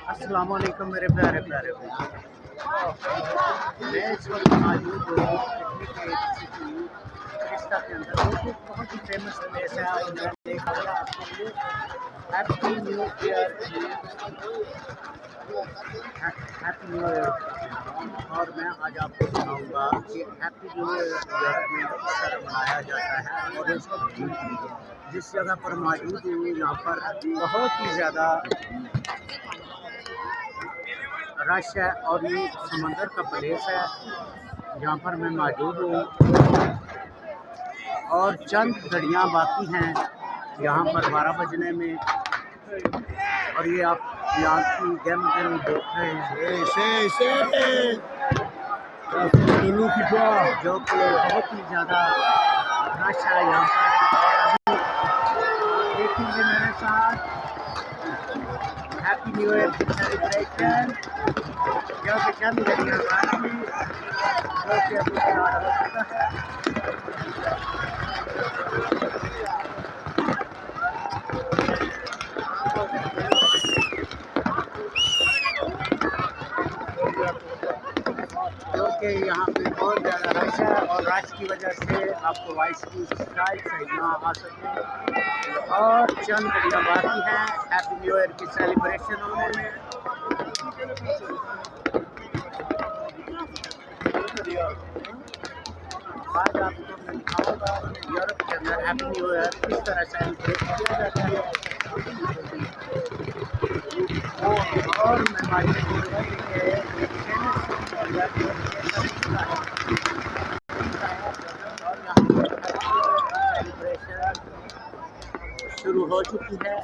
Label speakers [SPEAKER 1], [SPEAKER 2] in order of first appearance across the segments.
[SPEAKER 1] अस्सलाम वालेकुम मेरे प्यारे प्यारे भाई। मैं इस वक्त मौजूद हूँ दिल्ली के सिटी रिश्ता के अंदर, जो कि बहुत ही फेमस प्लेस है और मैं देखा आपके लिए happy new year happy new year. और मैं आज आपको सुनाऊंगा कि हैप्पी न्यू ईयर में किस तरह मनाया जाता है। और इस वक्त जिस जगह पर मौजूद हूँ यहाँ पर बहुत ही ज़्यादा रश है और ये समंदर का प्लेस है जहाँ पर मैं मौजूद हूँ। और चंद घड़ियाँ बाकी हैं यहाँ पर 12 बजने में। और ये आप यहाँ की गेम देख रहे हैं जो कि बहुत ही ज़्यादा रश है यहाँ पर। देखेंगे मेरे साथ हैप्पी न्यू ईयर सेलिब्रेशन जो कि चंद घड़ियाँ बाकी जो कि अभी स्टार्ट हो चुका है। जो कि यहाँ पे बहुत ज़्यादा रश है और रश की वजह से आपको वॉइस की स्टाइल सही ना आ सके। और चंद घड़ियाँ बाकी हैं हैप्पी न्यू ईयर की सेलिब्रेशन होने में। आज आपको मैं दिखाऊंगा यूरोप के अंदर हैप्पी न्यू ईयर किस तरह सेलिब्रेट किया जाता है। और मैं सेलिब्रेशन शुरू हो चुकी है।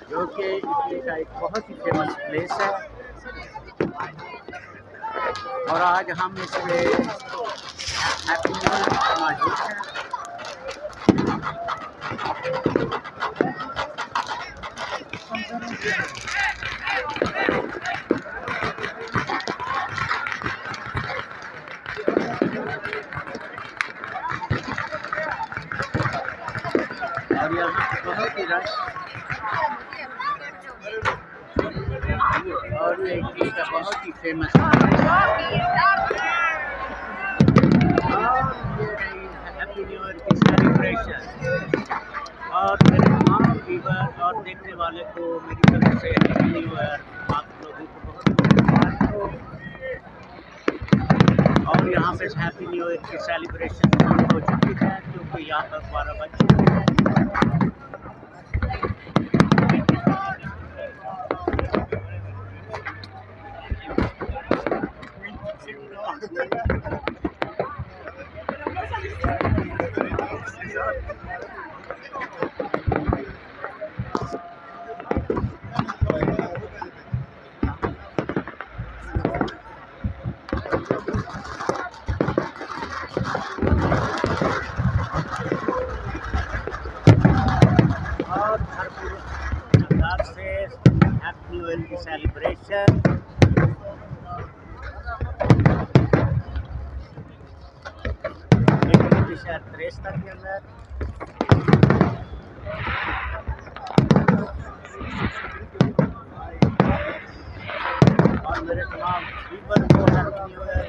[SPEAKER 1] जो कि इटली का एक बहुत ही फेमस प्लेस है और आज हम इसमें हैप्पी न्यू ईयर मौजूद हैं। और यहाँ बहुत ही रश और ये इटली का बहुत ही फेमस हैप्पी न्यू ईयर की सेलिब्रेशन। और मेरे तमाम व्यूअर और देखने वाले को मेरी तरफ से हैप्पी न्यू ईयर। आप लोगों को बहुत बहुत। और यहाँ पे हैप्पी न्यू ईयर की सेलिब्रेशन शुरू हो चुकी है क्योंकि यहाँ पर 12 बज चुके हैं। और भरपूर अंदाज से हैप्पी न्यू ईयर की सेलिब्रेशन शहर त्रेस्ता के अंदर। और मेरे तमाम व्यूअर को happy new year.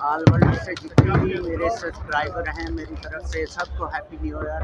[SPEAKER 1] All world से जितने भी मेरे सब्सक्राइबर हैं मेरी तरफ से सबको हैप्पी न्यू ईयर।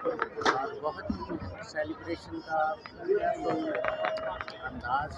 [SPEAKER 1] और बहुत ही सेलिब्रेशन का फुल अंदाज।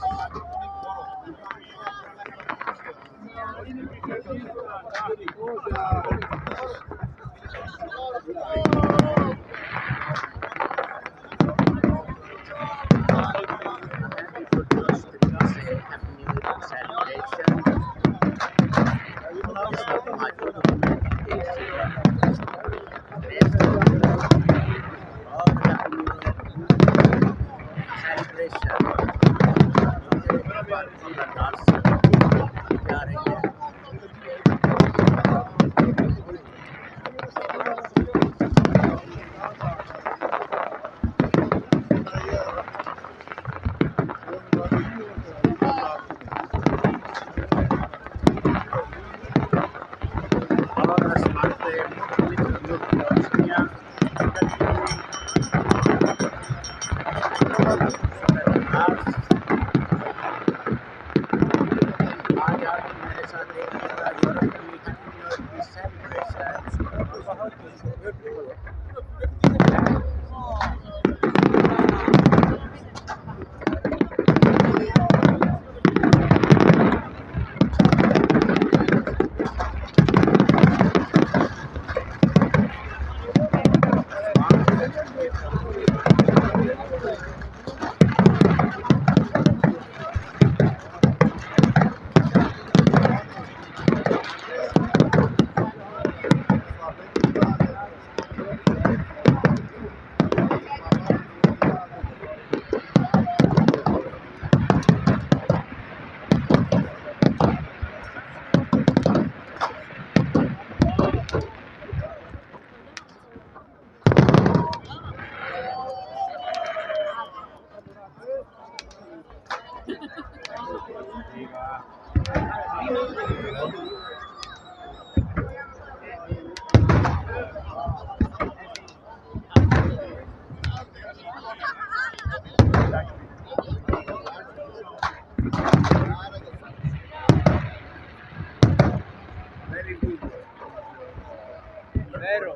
[SPEAKER 2] Vero?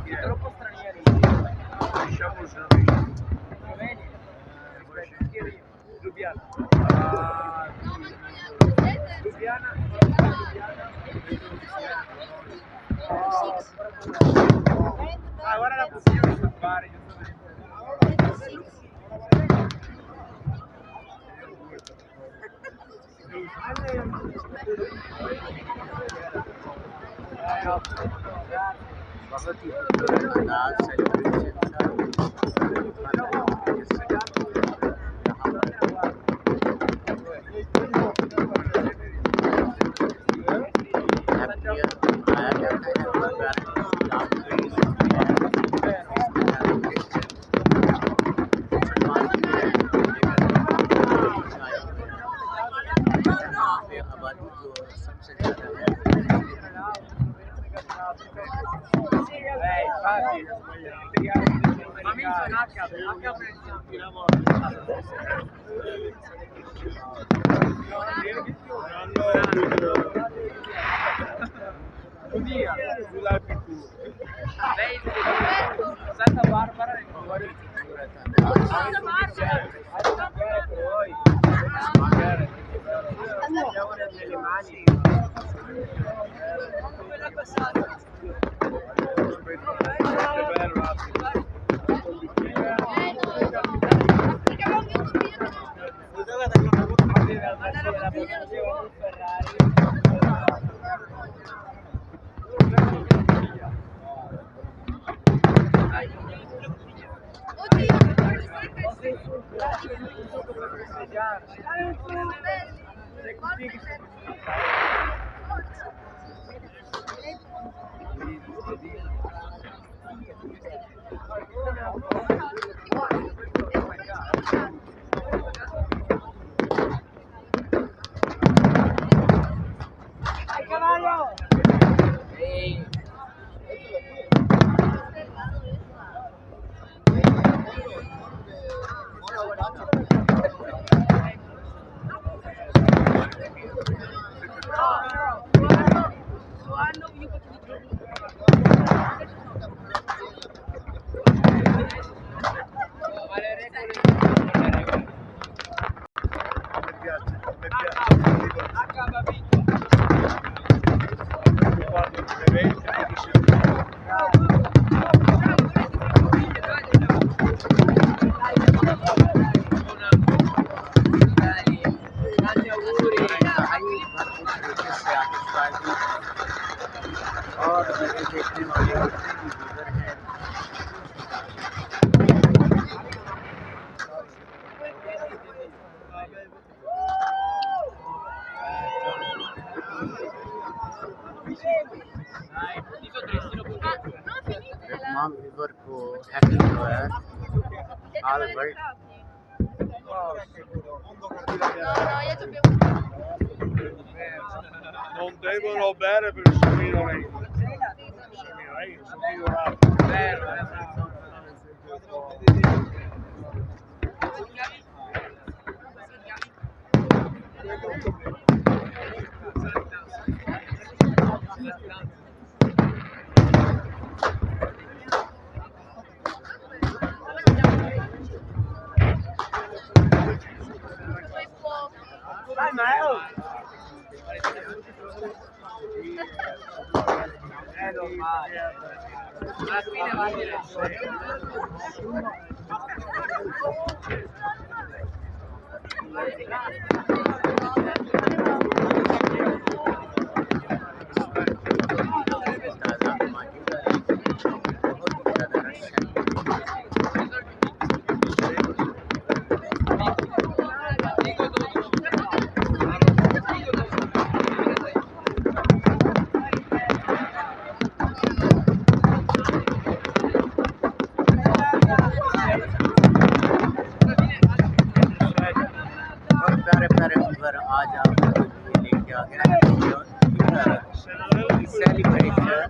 [SPEAKER 2] È troppo stranieri. Lasciamo Lubiana. Lubiana. Agora la possiamo salvare.
[SPEAKER 1] बहुत ही अंदाज सेलिब्रेशन आबादी जो सबसे ज़्यादा है।
[SPEAKER 2] Santa Barbara andiamo nelle mani.
[SPEAKER 1] और मेरे देखने वाले जितने भी व्यूअर हैं तमाम व्यूअर को happy new year all world.
[SPEAKER 2] Non devono bere per subire alla fine va
[SPEAKER 1] आज आपको लेके आ गया सेलिब्रेशन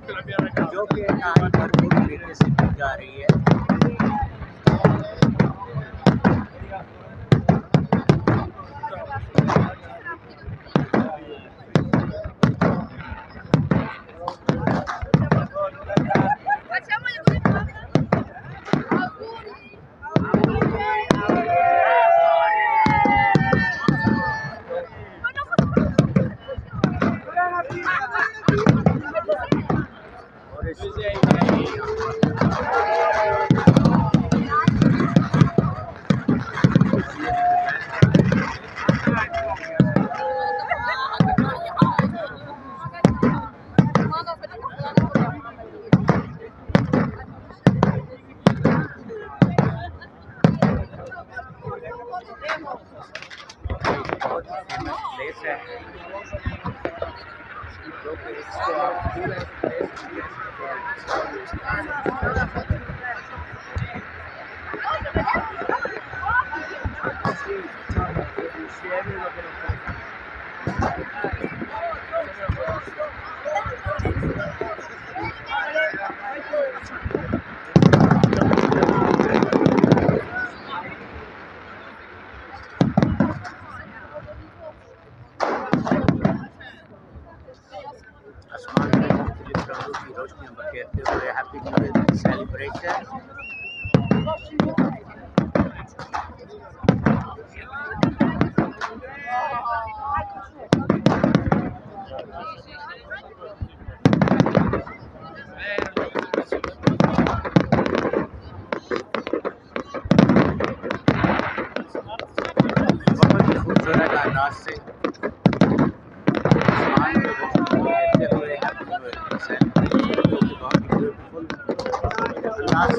[SPEAKER 1] जो कि आज भरपूर तरीके से की जा रही है। प्लेस है जो कि आसमान में मुख्तलिफ रंगों की रोशनियाँ बखेरते हुए हैप्पी न्यू ईयर सेलिब्रेशन। बहुत ही खूबसूरत अंदाज से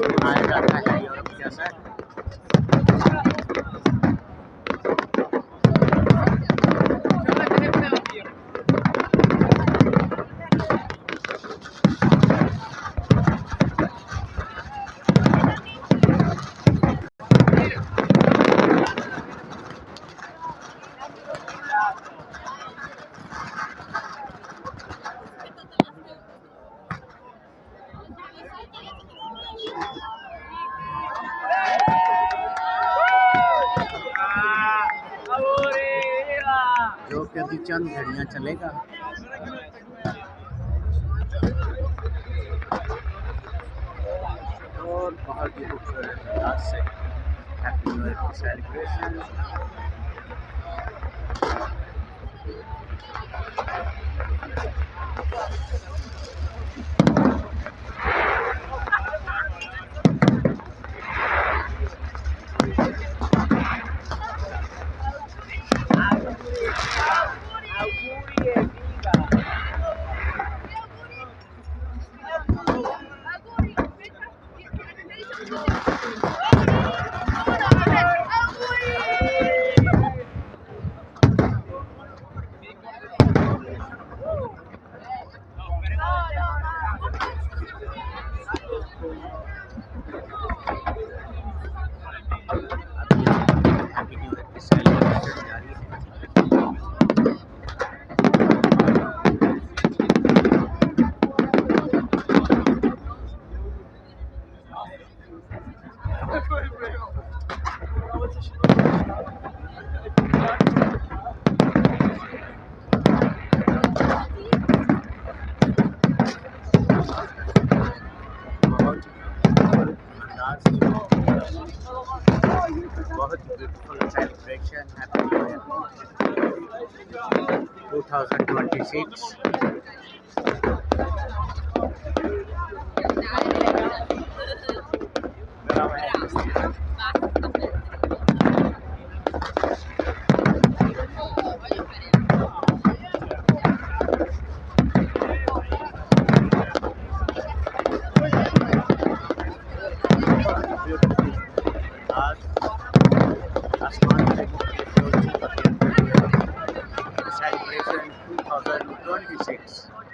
[SPEAKER 1] मनाया जाता है यूरोप जैसा। जो कि अभी चंद घड़ियां चलेगा। और बहुत ही खूबसूरत अंदाज से हैप्पी न्यू ईयर की सेलिब्रेशन। हैप्पी न्यू ईयर की सेलिब्रेशन जारी है। बहुत beautiful celebration happy new year 2026। Celebration 2026.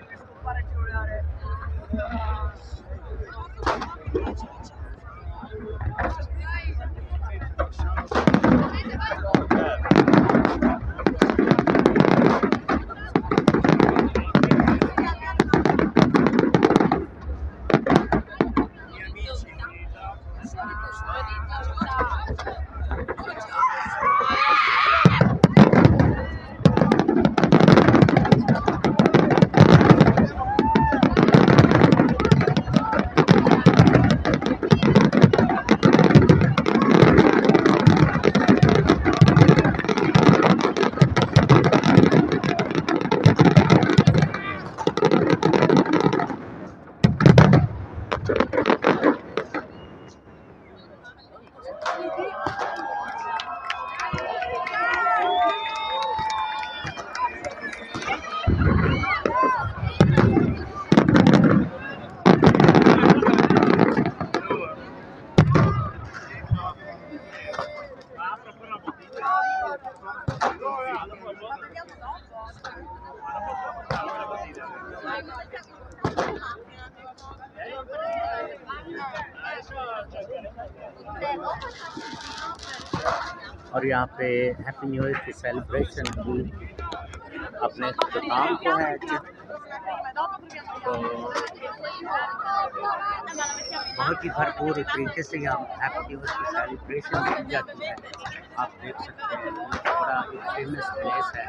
[SPEAKER 1] और यहाँ पे हैप्पी न्यू ईयर की सेलिब्रेशन भी अपने काम को है। तो बहुत ही भरपूर तरीके से यहाँ हैप्पी न्यू ईयर की सेलिब्रेशन की जाती है। आप देख सकते हैं बड़ा एक फेमस प्लेस है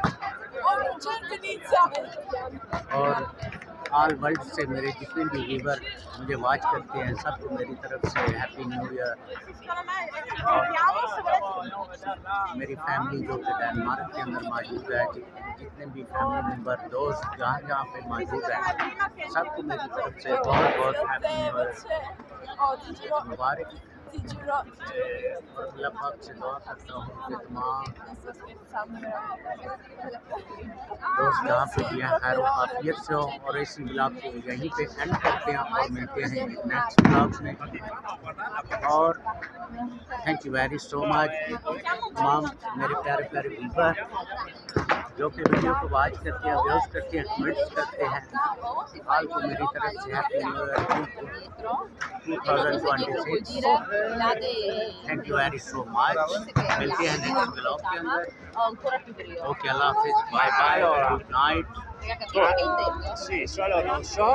[SPEAKER 1] और ऑल वर्ल्ड से मेरे जितने भी व्यूवर मुझे वॉच करते हैं सबको मेरी तरफ से हैप्पी न्यू ईयर। और मेरी फैमिली जो कि डेनमार्क के अंदर मौजूद है, जितने भी फैमिली मेम्बर दोस्त जहाँ जहाँ पे मौजूद हैं सबको मेरी तरफ से बहुत बहुत हैप्पी न्यू ईयर मुबारक। और अल्लाह पाक से दुआ करता हूँ कि तमाम दोस्त जहाँ पे भी हैं खैर आफियत से हो। और इसी ब्लॉग को यहीं पे एंड करते हैं और मिलते हैं नेक्स्ट ब्लॉग में। और thank you very so much तमाम मेरे प्यारे प्यारे व्यूवर जो कि वीडियो को वॉच करते हैं, व्यूज़ करते हैं, कमेंट्स करते हैं। हाल को मेरी तरफ से happy new year 2026। Thank you very so much. मिलते हैं नेक्स्ट ब्लॉग के अंदर। ओके अल्लाह हाफिज़, बाय बाय और good night.
[SPEAKER 2] Sì, solo non so